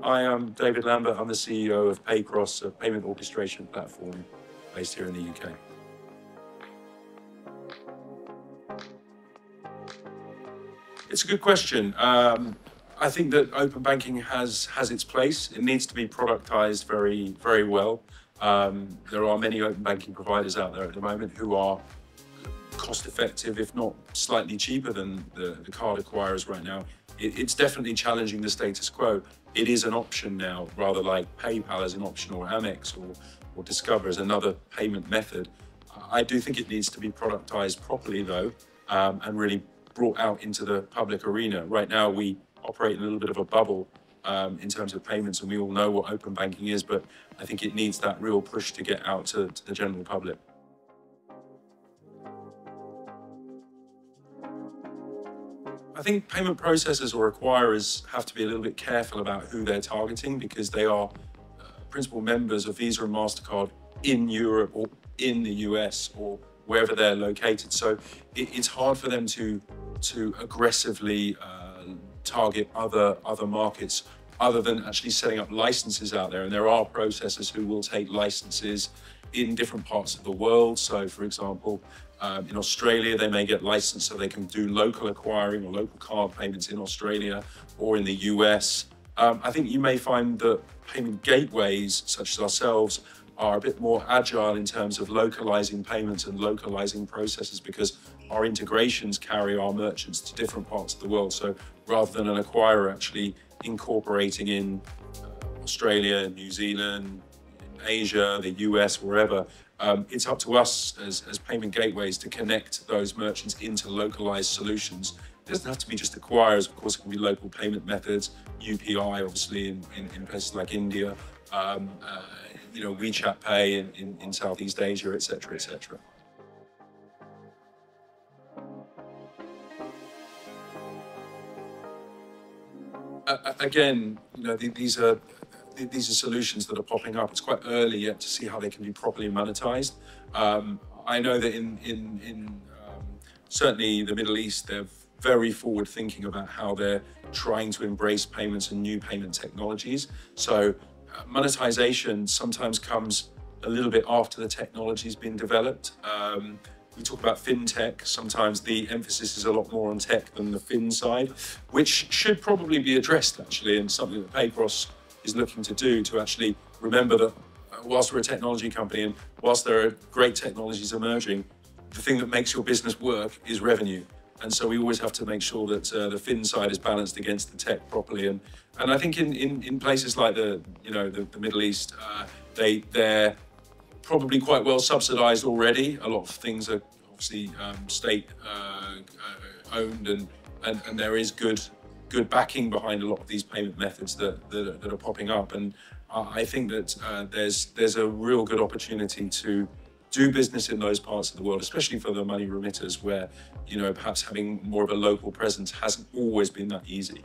I am David Lambert. I'm the CEO of Paycross, a payment orchestration platform based here in the UK. It's a good question. I think that open banking has its place. It needs to be productized very, very well. There are many open banking providers out there at the moment who are cost effective, if not slightly cheaper than the card acquirers right now. It's definitely challenging the status quo. It is an option now, rather like PayPal as an option, or Amex, or Discover as another payment method. I do think it needs to be productized properly though, and really brought out into the public arena. Right now we operate in a little bit of a bubble in terms of payments, and we all know what open banking is, but I think it needs that real push to get out to the general public. I think payment processors or acquirers have to be a little bit careful about who they're targeting, because they are principal members of Visa and MasterCard in Europe or in the US or wherever they're located. So it's hard for them to aggressively target other markets other than actually setting up licenses out there. And there are processors who will take licenses in different parts of the world. So for example, in Australia, they may get licensed so they can do local acquiring or local card payments in Australia or in the US. I think you may find that payment gateways such as ourselves are a bit more agile in terms of localizing payments and localizing processes, because our integrations carry our merchants to different parts of the world. So rather than an acquirer actually incorporating in Australia, New Zealand, Asia, the US, wherever, it's up to us as payment gateways to connect those merchants into localized solutions. It doesn't have to be just acquirers, of course. It can be local payment methods, UPI obviously in places like India, WeChat Pay in Southeast Asia, etc., etc. Again, these are solutions that are popping up. It's quite early yet to see how they can be properly monetized. I know that in certainly the Middle East, they're very forward thinking about how they're trying to embrace payments and new payment technologies. So monetization sometimes comes a little bit after the technology's been developed. We talk about fintech. Sometimes the emphasis is a lot more on tech than the fin side, which should probably be addressed actually, and something that Paycross is looking to do, to actually remember that whilst we're a technology company and whilst there are great technologies emerging, the thing that makes your business work is revenue. And so we always have to make sure that the fin side is balanced against the tech properly. And I think in places like the Middle East, they're probably quite well subsidized already. A lot of things are obviously state owned, and there is good backing behind a lot of these payment methods that are popping up. And I think that there's a real good opportunity to do business in those parts of the world, especially for the money remitters, where perhaps having more of a local presence hasn't always been that easy.